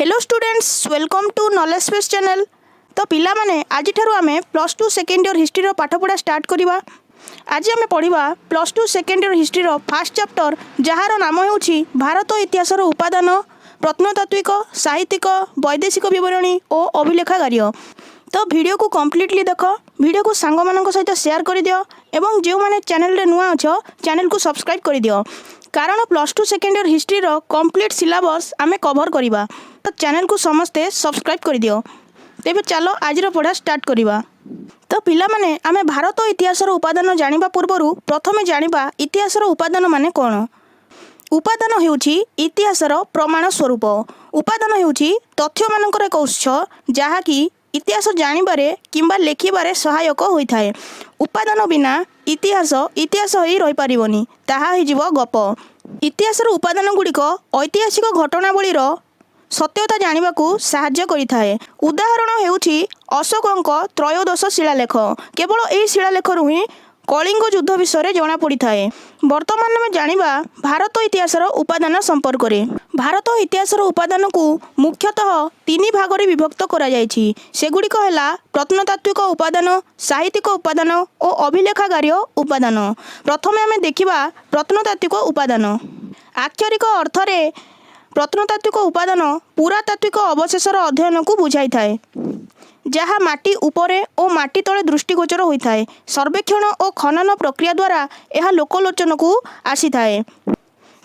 Hello students, welcome to knowledge space channel. तो पिला माने आज ठारू आमे plus two second year history पाठपढ़ा स्टार्ट करवा। आज आमे पढ़िबा plus two second year history first chapter जार नाम होउछि भारत इतिहास उपादान, प्रत्नतात्विक, साहित्यिक, वैदेशिक विवरणी और अभिलेखागार्य। तो वीडियो को कंप्लीटली देख, वीडियो को सांग मानक सहित शेयर कर दियो एवं जो माने चैनल रे नुआ अछ चैनल को सब्सक्राइब कर दियो, कारण plus two second year history complete syllabus आमे कवर करवा। तो चैनल को समस्ते सब्सक्राइब कर दियो। तेबे चलो आज पढ़ा स्टार्ट करवा। तो पिला माने आमे भारत इतिहास उपादान जानिबा पूर्वरु प्रथमे जानिबा इतिहास उपादान माने कोन। उपादान हेउछि इतिहासर प्रमाण स्वरूप। उपादान हेउछि तथ्य मानकर एक उत्स जहाँकि इतिहास जानिबारे किंबा लेखिबारे सहायक होइथाए। उपादान बिना इतिहास इतिहास होई रहि परिबोनी, ताहा हिजिबो गप। इतिहासर उपादान गुड़िक ऐतिहासिक घटनावलीर सत्यता जानिबाकू साहाय्य करिथाए। उदाहरण हेउछि अशोकଙ୍କ त्रयोदश शिलालेख। केवल एही शिलालेखरु ही कलिंग युद्ध विषय जना पड़ी थाए। वर्तमान में जानिबा भारत इतिहासर उपादान संपर्क में। भारत इतिहासर उपादान को मुख्यतः तीन भाग में विभक्त करा जायछि। सेगुड़िक हैला प्रत्नतात्विक उपादान, साहित्यिक उपादान और अभिलेखागार्य उपादान। प्रथमे आमे देखिबा प्रत्नतात्विक उपादान। आक्षरिक अर्थरे प्रत्नतात्विक उपादान पुरातात्विक अवशेषर अध्ययन को बुझाई थाए, जहाँ माटी उपरे और माटी तले दृष्टिगोचर होता है। सर्वेक्षण और खनन प्रक्रिया द्वारा यह लोकलोचन को आसी थाए।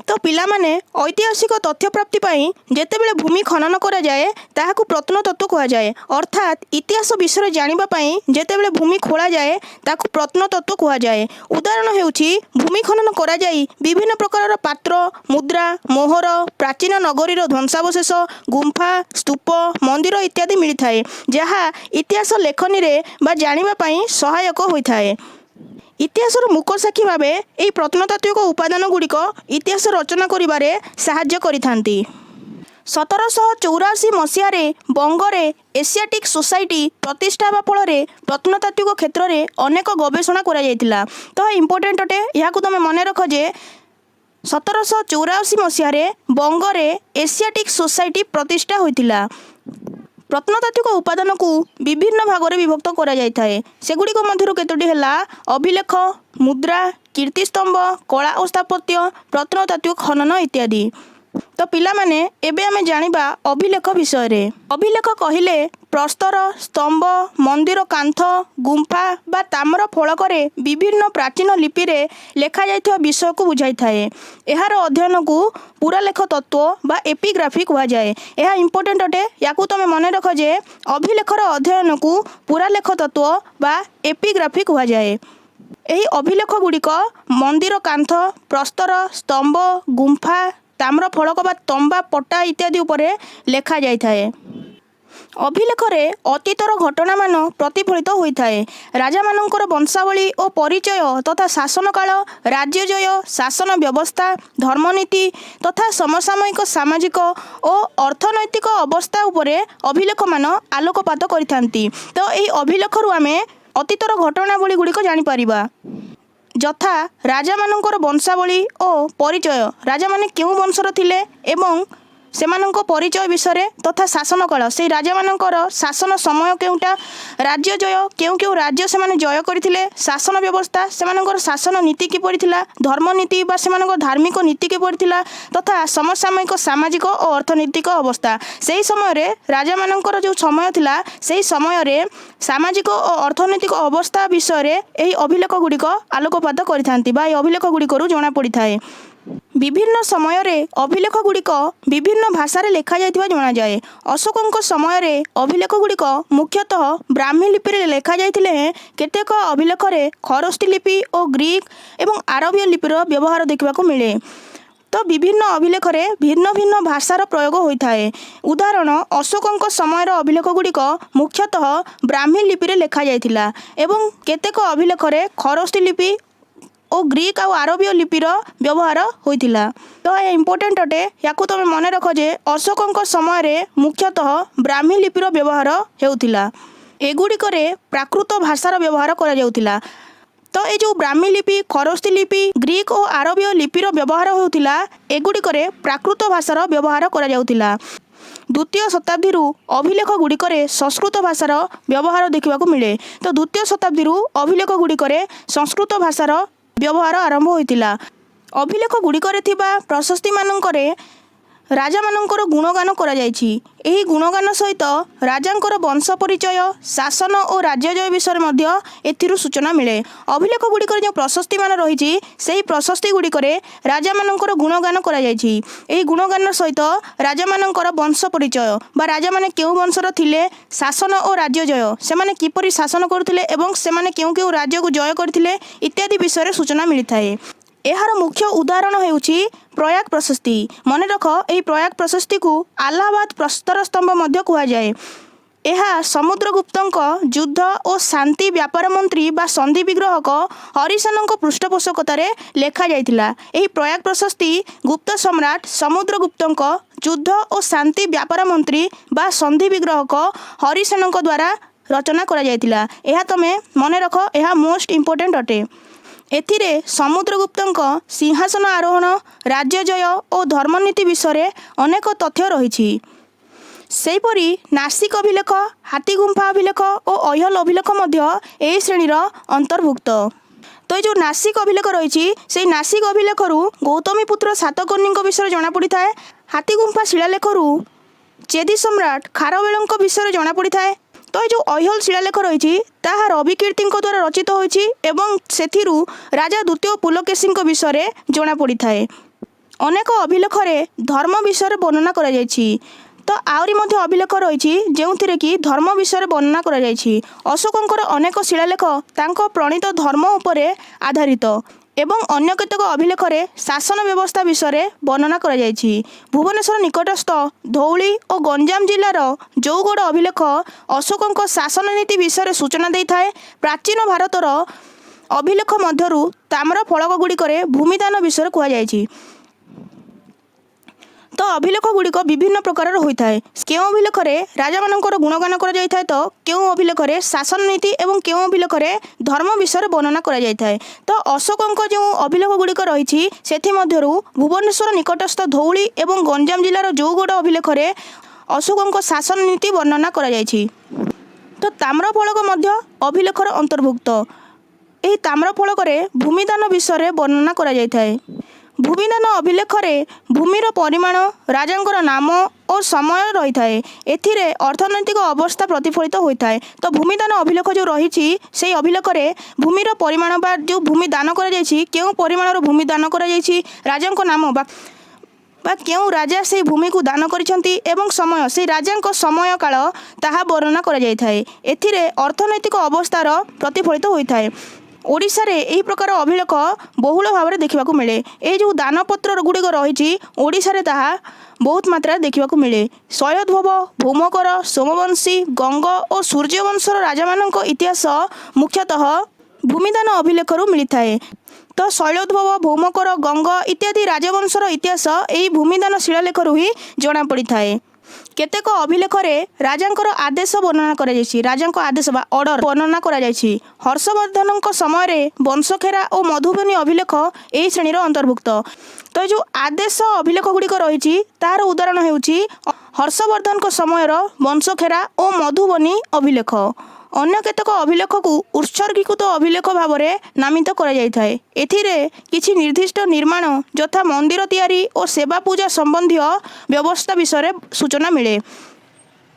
तो पिला माने ऐतिहासिक तथ्य प्राप्ति पाई जेतेबेले भूमि खनन करा जाए ताहाकू प्रत्नतत्व कहा जाए। अर्थात इतिहास विषय जानिबा पाई जेतेबेले भूमि खोला जाए ताकू प्रत्नतत्व कहा जाए। उदाहरण हेउछि भूमि खनन करा जाई विभिन्न प्रकार पात्र, मुद्रा, मोहर, प्राचीन नगरीर ध्वंसावशेष, गुंफा, स्तूप, मंदिर इत्यादि मिलिथाए, जहाँ इतिहास लेखनी रे बा जानिबा पाई सहायक होइथाए। इतिहासर मुख साक्षी भाव यही प्रत्नतात्विक उपादान गुड़िक इतिहास रचना करिबारे साहाय्य करिथांती। 1784 मसीहारे बंगरे एशियाटिक सोसाइटी प्रतिष्ठा हेबा फल प्रत्नतात्विक क्षेत्र में अनेक गवेषणा करा जायतिला। तो इम्पोर्टेंट अटे, यहाँ तुम मन रख जे 1784 मसीहारे बंगरे एशियाटिक सोसाइटी प्रतिष्ठा होइतिला। प्रत्नतात्विक उपादान को विभिन्न भाग में विभक्त करा जायथाए। सेगुड़िक मध्यरु केतोटी हैला अभिलेख, मुद्रा, कीर्तिस्तंभ, कला और स्थापत्य, प्रत्नतात्विक खनन इत्यादि। तो पिला माने एबे आमे जानिबा अभिलेख विषय रे। अभिलेख कहिले प्रस्तर, स्तंभ, मंदिर कांथ, गुंफा बा ताम्र फलक रे विभिन्न प्राचीन लिपि रे लेखा जायथिबा विषय को बुझाई थाए। एहार अध्ययन को पुरालेख तत्व बा एपिग्राफी कहा जाए। यह इम्पोर्टेंट अटे, याकू तमे मन रख जे अभिलेखर अध्ययन को पुरालेख तत्व बा एपिग्राफी कहा जाए। एही अभिलेख गुड़िक मंदिर कांथ, प्रस्तर, स्तंभ, गुंफा, ताम्र फलक बा तंबा पट्टा इत्यादि उपरे लेखा जाय थाए। अभिलेख रे अतीतर घटना मान प्रतिफलित होता है। राजा मानकर वंशावली और परिचय तथा शासन काल, राज्यजय, शासन व्यवस्था, धर्मनीति तथा समसामयिक सामाजिक और अर्थनैतिक अवस्था उपरे अभिलेख मान आलोकपात करिथांती। तो यही अभिलेखरु आमे अतीतर घटनावली गुड़िक जानि परिबा, यथा राजा मानकर वंशावली और परिचय, राजा माने केउ वंशर थिले एवं सेमानंको परिचय विषय तथा शासन काल, से राजा मानकर शासन समय केउटा, राज्य जय केउ केउ राज्य सेमाने जय करथिले, शासन व्यवस्था सेमानकर शासन नीति किपरि थिला, धर्मनीति बा सेमानकर धार्मिक नीति किपरि थिला, तथा समसामयिक सामाजिक और अर्थनैतिक अवस्था। सेही समय रे राजा मानकर जो समय थिला सेही समय रे सामाजिक और अर्थनैतिक अवस्था विषय रे एही अभिलेख गुड़िक आलोकपात करिथांती बा एही अभिलेख गुड़िकरु जना पड़ी थाए। विभिन्न समय रे अभिलेख गुड़िक विभिन्न भाषा रे लेखा जायतिबा जणा जाए। अशोकଙ୍କ समय रे अभिलेख गुड़िक मुख्यतः ब्राह्मी लिपि रे लेखा जायतिले, केतेक अभिलेख रे खरस्ती लिपि और ग्रीक एवं आरबीय लिपिर व्यवहार देखा मिले। तो विभिन्न अभिलेख रे भिन्न भिन्न भाषार प्रयोग होता है। उदाहरण अशोकଙ୍କ समय अभिलेख गुड़िक मुख्यतः ब्राह्मी लिपि रे लेखा जायतिला एवं केतेक अभिलेख रे खरस्ती लिपि और ग्रीक और आरबीय लिपिर व्यवहार होइतिला। तो यह इम्पोर्टेंट अटे, याकू तुम मन रख जे अशोकଙ୍କ समय रे मुख्यतः ब्राह्मी लिपिर व्यवहार हेउतिला। एगुड़िक प्राकृत भाषार व्यवहार करा जाउतिला। तो ये जो ब्राह्मी लिपि, खरस्ती लिपि, ग्रीक और आरबीय लिपिर व्यवहार होउतिला, एगुड़िक प्राकृत भाषार व्यवहार करा जाउतिला। द्वितीय शताब्दी अभिलेख गुड़िक संस्कृत भाषार व्यवहार देखा मिले। तो द्वितीय शताब्दी अभिलेख गुड़िक संस्कृत भाषार व्यवहार आरंभ होता। अभिलेख गुड़िक प्रशस्ति मानक राजा मानकर गुणगान करा जायछि। एही गुणगान सहित राजांकर वंश परिचय, शासन और राज्यजय विषय मध्य एथिरु सूचना मिले। अभिलेख गुड़िकर जो प्रशस्ति मान रही से प्रशस्ति गुड़िकर राजा मानकर गुणगान करा जायछि। एही गुणगान सहित राजा मानकर वंश परिचय बा राजा माने केउ वंशर थिले, शासन और राज्यजय से माने किपरि शासन करथिले एवं से माने केउ केउ राज्य को जय करथिले इत्यादि विषय सूचना मिलिथाए। एहार मुख्य उदाहरण हेउछि प्रयाग प्रशस्ति। मन रख एही प्रयाग प्रशस्ति को आलाहाबाद प्रस्तर स्तंभ मध्य कुहा जाए। यह समुद्रगुप्तंक युद्ध और शांति व्यापार मंत्री बा संधि विग्रहक हरिसेनक पृष्ठपोषकतार लेखा जाइतिला। एही प्रयाग प्रशस्ति गुप्त सम्राट समुद्रगुप्तंक युद्ध और शांति व्यापार मंत्री बा संधि विग्रहक हरिसेनक द्वारा रचना करा जाइतिला। यह तमे मन रख, यह मोस्ट इम्पोर्टेंट अटे। एथिरे समुद्रगुप्तंक सिंहासन आरोहण, राज्यजय और धर्मनीति विषय अनेक तथ्य रही। सेहीपरि नासिक अभिलेख, हाथीगुंफा अभिलेख और अय्हल अभिलेख मध्य एही श्रेणीर अंतर्भुक्त। तो ये जो नासिक अभिलेख रही से नासिक अभिलेखरू गौतमीपुत्र सातकर्णी विषय जना पड़ी था। हाथीगुंफा शिलालेखरू चेदी सम्राट खारवेल विषय जना पड़ी था। तो जो अय्हल शिलालेख रही ताहा रविकीर्ति द्वारा रचित होइछि एवं सेथिरु राजा द्वितीय पुलकेशी विषय जना पड़ी थाए। अनेक अभिलेखरे धर्म विषय वर्णना करा जायछि। तो आउरी मध्य अभिलेख रही जो कि धर्म विषय वर्णना करा जायछि। अशोकंकर अनेक शिलालेख तांको प्रणीत धर्म उपरे आधारित एवं अन्य केतक अभिलेखरे शासन व्यवस्था विषय वर्णना करा जायछि। भुवनेश्वर निकटस्थ धौली और गंजाम जिलार जौगड़ अभिलेख अशोकंक शासन नीति विषय सूचना देइथाए। प्राचीन भारतर अभिलेख मध्यरु ताम्र फलक गुड़िकर भूमिदान विषय कहा जायछि। तो अभिलेख गुड़िक विभिन्न प्रकार होता है। केउ अभिलेखरे राजा मानकर गुणगान करा जायथाय, तो केउ अभिलेखरे शासन नीति एवं केउ अभिलेखरे धर्म विषय वर्णना करा जायथाय। तो अशोकंक जो अभिलेख गुड़िक रही सेथि मध्यरु भुवनेश्वर निकटस्थ धौली एवं गंजाम जिलार जौगड़ अभिलेखरे अशोकंक शासन नीति वर्णना करा जायछि। तो ताम्र फलक मध्य अभिलेखर अंतर्भुक्त। एही ताम्र फलकरे भूमिदान विषय वर्णना करा जायथाय। भूमिदान अभिलेखरे भूमिर परिमाण, राजांकर नाम और समय रही थाए। एथिरे अर्थनैतिक अवस्था प्रतिफलित होता है। तो भूमिदान अभिलेख जो रही से अभिलेखरे भूमिर परिमाण बा जो भूमि दान करा जायछि, केउ परिमाणर भूमि दान करा जायछि, राजांक नाम बा केउ राजा से भूमि को दान करिसंती एवं समय से राजांक समय काल ताहा वर्णना करा जायथाए। एथिरे अर्थनैतिक अवस्थार प्रतिफलित होता है। ओडिशा रे एही प्रकार अभिलेख बहुल भाव में देखा मिले। ये जो दानपत्र गुड़िक रही ओडिशा रे ताहा बहुत मात्रा देखा मिले। शैलोद्भव, भौमकर, सोमवंशी, गंग और सूर्यवंशर राजा मानक इतिहास मुख्यतः भूमिदान अभिलेखरू मिलता है। तो शैलोद्भव, भौमकर, गंग इत्यादि राजवंशर इतिहास यही भूमिदान शिलालेखरू ही जना पड़ी थाए। केतेक अभिलेखरे राजांकर आदेश वर्णना करा जायछि। राजांक आदेश बा ऑर्डर वर्णना करा जायछि। हर्षवर्धनक समय रे वंशखेरा और मधुबनी अभिलेख एही श्रेणीर अंतर्भुक्त। तो जो आदेश अभिलेख गुड़िक रही तार उदाहरण हेउछि हर्षवर्धनक समयर वंशखेरा और मधुबनी अभिलेख। अन्य केतक अभिलेख को उत्सर्गीकृत अभिलेख भाव में नामित करा जायथाए। एथिरे किछि निर्दिष्ट निर्माण यथा मंदिर तैयारी और सेवा पूजा संबंधी व्यवस्था विषय सूचना मिले।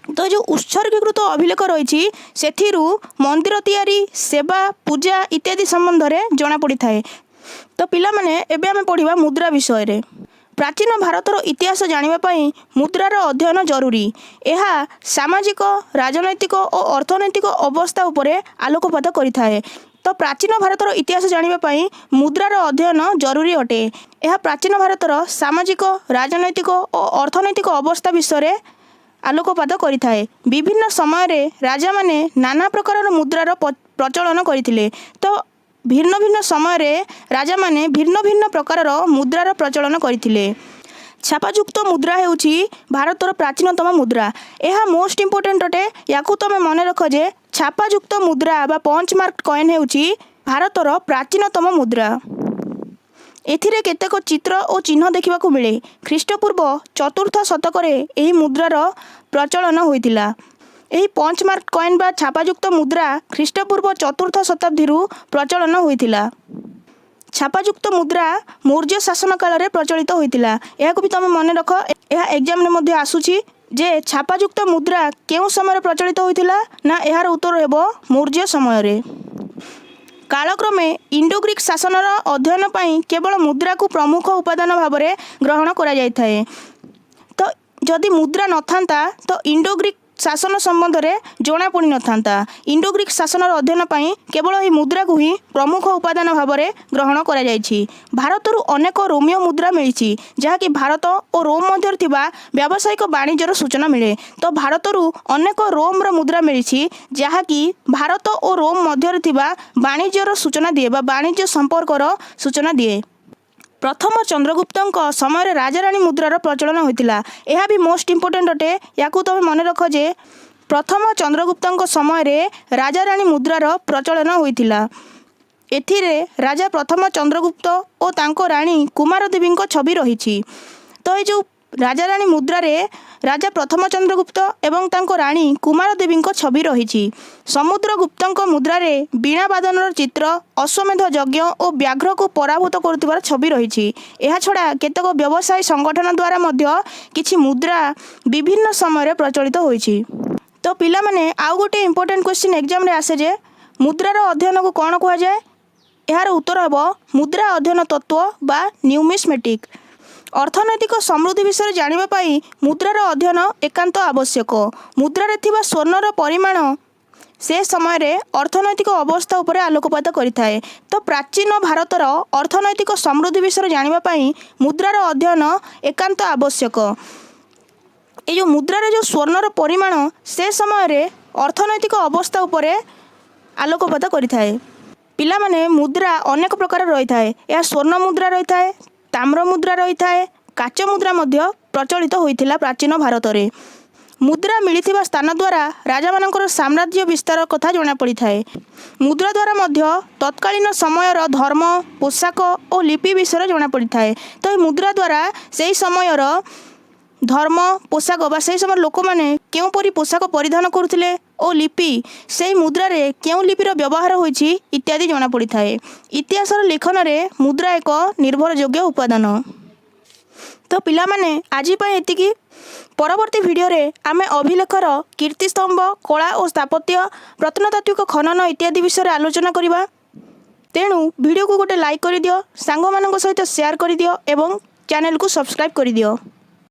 तो जो उत्सर्गीकृत अभिलेख रही सेथिरु मंदिर तैयारी, सेवा पूजा इत्यादि संबंध में जना पड़ी थाए। तो पिला माने एबे आमे पढ़िबा मुद्रा विषय रे। प्राचीन भारतर इतिहास जानापी मुद्रार अध्ययन जरूरी। यह सामाजिक, राजनैतिक और अर्थनैतिक अवस्था उपरे आलोकपात करिथाए। तो प्राचीन भारतर इतिहास जानापी मुद्रार अध्ययन जरूरी अटे। यह प्राचीन भारतर सामाजिक, राजनैतिक और अर्थनैतिक अवस्था विषय आलोकपात करिथाए। विभिन्न समय रे राजा माने नाना प्रकार मुद्रार प्रचलन करथिले। तो भिन्न भिन्न समय रे राजा माने भिन्न भिन्न प्रकार मुद्रार प्रचलन करथिले। छापायुक्त मुद्रा हेउछि भारतर प्राचीनतम मुद्रा। यह मोस्ट इम्पोर्टेंट अटे। याकू तमे मन रख जे छापायुक्त मुद्रा बा पंच मार्क कॉइन हेउछि भारतर प्राचीनतम मुद्रा। ଏଥିରେ କେତେକ ଚିତ୍ର ଓ ଚିହ୍ନ ଦେଖିବାକୁ ମିଳେ। ଖ୍ରୀଷ୍ଟପୂର୍ବ ଚତୁର୍ଥ ଶତକରେ ଏହି ମୁଦ୍ରାର ପ୍ରଚଳନ ହୋଇଥିଲା। ଏହି ପଞ୍ଚମାର୍କ କଏନ୍ ବା ଛାପାଯୁକ୍ତ ମୁଦ୍ରା ଖ୍ରୀଷ୍ଟପୂର୍ବ ଚତୁର୍ଥ ଶତାବ୍ଦୀରୁ ପ୍ରଚଳନ ହୋଇଥିଲା। ଛାପାଯୁକ୍ତ ମୁଦ୍ରା ମୌର୍ଯ୍ୟ ଶାସନ କାଳରେ ପ୍ରଚଳିତ ହୋଇଥିଲା। ଏହାକୁ ବି ତୁମେ ମନେ ରଖ, ଏହା ଏକ୍ଜାମରେ ମଧ୍ୟ ଆସୁଛି ଯେ ଛାପାଯୁକ୍ତ ମୁଦ୍ରା କେଉଁ ସମୟରେ ପ୍ରଚଳିତ ହୋଇଥିଲା? ନା ଏହାର ଉତ୍ତର ହେବ ମୌର୍ଯ୍ୟ ସମୟରେ। କାଳକ୍ରମେ ଇଣ୍ଡୋ ଗ୍ରୀକ୍ ଶାସନର ଅଧ୍ୟୟନ ପାଇଁ କେବଳ ମୁଦ୍ରାକୁ ପ୍ରମୁଖ ଉପାଦାନ ଭାବରେ ଗ୍ରହଣ କରାଯାଇଥାଏ। ତ ଯଦି ମୁଦ୍ରା ନଥାନ୍ତା ତ ଇଣ୍ଡୋ ଗ୍ରୀକ୍ ଶାସନ ସମ୍ବନ୍ଧରେ ଜଣାପଡ଼ିନଥାନ୍ତା। ଇଣ୍ଡୋ ଗ୍ରୀକ୍ ଶାସନର ଅଧ୍ୟୟନ ପାଇଁ କେବଳ ଏହି ମୁଦ୍ରାକୁ ହିଁ ପ୍ରମୁଖ ଉପାଦାନ ଭାବରେ ଗ୍ରହଣ କରାଯାଇଛି। ଭାରତରୁ ଅନେକ ରୋମୀୟ ମୁଦ୍ରା ମିଳିଛି, ଯାହାକି ଭାରତ ଓ ରୋମ୍ ମଧ୍ୟରେ ଥିବା ବ୍ୟାବସାୟିକ ବାଣିଜ୍ୟର ସୂଚନା ମିଳେ। ତ ଭାରତରୁ ଅନେକ ରୋମର ମୁଦ୍ରା ମିଳିଛି, ଯାହାକି ଭାରତ ଓ ରୋମ୍ ମଧ୍ୟରେ ଥିବା ବାଣିଜ୍ୟର ସୂଚନା ଦିଏ ବା ବାଣିଜ୍ୟ ସମ୍ପର୍କର ସୂଚନା ଦିଏ। ପ୍ରଥମ ଚନ୍ଦ୍ରଗୁପ୍ତଙ୍କ ସମୟରେ ରାଜାରାଣୀ ମୁଦ୍ରାର ପ୍ରଚଳନ ହୋଇଥିଲା। ଏହା ବି ମୋଷ୍ଟ ଇମ୍ପୋର୍ଟାଣ୍ଟ ଅଟେ। ୟାକୁ ତୁମେ ମନେ ରଖ ଯେ ପ୍ରଥମ ଚନ୍ଦ୍ରଗୁପ୍ତଙ୍କ ସମୟରେ ରାଜାରାଣୀ ମୁଦ୍ରାର ପ୍ରଚଳନ ହୋଇଥିଲା। ଏଥିରେ ରାଜା ପ୍ରଥମ ଚନ୍ଦ୍ରଗୁପ୍ତ ଓ ତାଙ୍କ ରାଣୀ କୁମାର ଦେବୀଙ୍କ ଛବି ରହିଛି। ତ ଏ ଯେଉଁ ରାଜାରାଣୀ ମୁଦ୍ରାରେ ରାଜା ପ୍ରଥମ ଚନ୍ଦ୍ରଗୁପ୍ତ ଏବଂ ତାଙ୍କ ରାଣୀ କୁମାର ଦେବୀଙ୍କ ଛବି ରହିଛି। ସମୁଦ୍ରଗୁପ୍ତଙ୍କ ମୁଦ୍ରାରେ ବୀଣାବାଦନର ଚିତ୍ର, ଅଶ୍ୱମେଧ ଯଜ୍ଞ ଓ ବ୍ୟାଘ୍ରକୁ ପରାଭୂତ କରୁଥିବାର ଛବି ରହିଛି। ଏହାଛଡ଼ା କେତେକ ବ୍ୟବସାୟୀ ସଂଗଠନ ଦ୍ୱାରା ମଧ୍ୟ କିଛି ମୁଦ୍ରା ବିଭିନ୍ନ ସମୟରେ ପ୍ରଚଳିତ ହୋଇଛି। ତ ପିଲାମାନେ ଆଉ ଗୋଟିଏ ଇମ୍ପୋର୍ଟାଣ୍ଟ କ୍ୱେଶ୍ଚିନ୍ ଏକ୍ଜାମରେ ଆସେ ଯେ ମୁଦ୍ରାର ଅଧ୍ୟୟନକୁ କ'ଣ କୁହାଯାଏ? ଏହାର ଉତ୍ତର ହେବ ମୁଦ୍ରା ଅଧ୍ୟୟନ ତତ୍ତ୍ୱ ବା ନ୍ୟୁମିସ୍ମେଟିକ୍। ଅର୍ଥନୈତିକ ସମୃଦ୍ଧି ବିଷୟରେ ଜାଣିବା ପାଇଁ ମୁଦ୍ରାର ଅଧ୍ୟୟନ ଏକାନ୍ତ ଆବଶ୍ୟକ। ମୁଦ୍ରାରେ ଥିବା ସ୍ୱର୍ଣ୍ଣର ପରିମାଣ ସେ ସମୟରେ ଅର୍ଥନୈତିକ ଅବସ୍ଥା ଉପରେ ଆଲୋକପାତ କରିଥାଏ। ତ ପ୍ରାଚୀନ ଭାରତର ଅର୍ଥନୈତିକ ସମୃଦ୍ଧି ବିଷୟରେ ଜାଣିବା ପାଇଁ ମୁଦ୍ରାର ଅଧ୍ୟୟନ ଏକାନ୍ତ ଆବଶ୍ୟକ। ଏ ଯେଉଁ ମୁଦ୍ରାରେ ଯେଉଁ ସ୍ୱର୍ଣ୍ଣର ପରିମାଣ ସେ ସମୟରେ ଅର୍ଥନୈତିକ ଅବସ୍ଥା ଉପରେ ଆଲୋକପାତ କରିଥାଏ। ପିଲାମାନେ ମୁଦ୍ରା ଅନେକ ପ୍ରକାର ରହିଥାଏ। ଏହା ସ୍ୱର୍ଣ୍ଣ ମୁଦ୍ରା ରହିଥାଏ, ତାମ୍ର ମୁଦ୍ରା ରହିଥାଏ, କାଚ ମୁଦ୍ରା ମଧ୍ୟ ପ୍ରଚଳିତ ହୋଇଥିଲା ପ୍ରାଚୀନ ଭାରତରେ। ମୁଦ୍ରା ମିଳିଥିବା ସ୍ଥାନ ଦ୍ୱାରା ରାଜାମାନଙ୍କର ସାମ୍ରାଜ୍ୟ ବିସ୍ତାର କଥା ଜଣାପଡ଼ିଥାଏ। ମୁଦ୍ରା ଦ୍ୱାରା ମଧ୍ୟ ତତ୍କାଳୀନ ସମୟର ଧର୍ମ, ପୋଷାକ ଓ ଲିପି ବିଷୟରେ ଜଣାପଡ଼ିଥାଏ। ତ ଏହି ମୁଦ୍ରା ଦ୍ୱାରା ସେହି ସମୟର ଧର୍ମ, ପୋଷାକ ବା ସେହି ସମୟର ଲୋକମାନେ କେଉଁପରି ପୋଷାକ ପରିଧାନ କରୁଥିଲେ ଓ ଲିପି, ସେହି ମୁଦ୍ରାରେ କେଉଁ ଲିପିର ବ୍ୟବହାର ହୋଇଛି ଇତ୍ୟାଦି ଜଣାପଡ଼ିଥାଏ। ଇତିହାସର ଲିଖନରେ ମୁଦ୍ରା ଏକ ନିର୍ଭରଯୋଗ୍ୟ ଉପାଦାନ। ତ ପିଲାମାନେ ଆଜି ପାଇଁ ଏତିକି। ପରବର୍ତ୍ତୀ ଭିଡ଼ିଓରେ ଆମେ ଅଭିଲେଖର କୀର୍ତ୍ତିସ୍ତମ୍ଭ, କଳା ଓ ସ୍ଥାପତ୍ୟ, ପ୍ରତ୍ନତାତ୍ତ୍ୱିକ ଖନନ ଇତ୍ୟାଦି ବିଷୟରେ ଆଲୋଚନା କରିବା। ତେଣୁ ଭିଡ଼ିଓକୁ ଗୋଟେ ଲାଇକ୍ କରିଦିଅ, ସାଙ୍ଗମାନଙ୍କ ସହିତ ସେୟାର କରିଦିଅ ଏବଂ ଚ୍ୟାନେଲକୁ ସବସ୍କ୍ରାଇବ୍ କରିଦିଅ।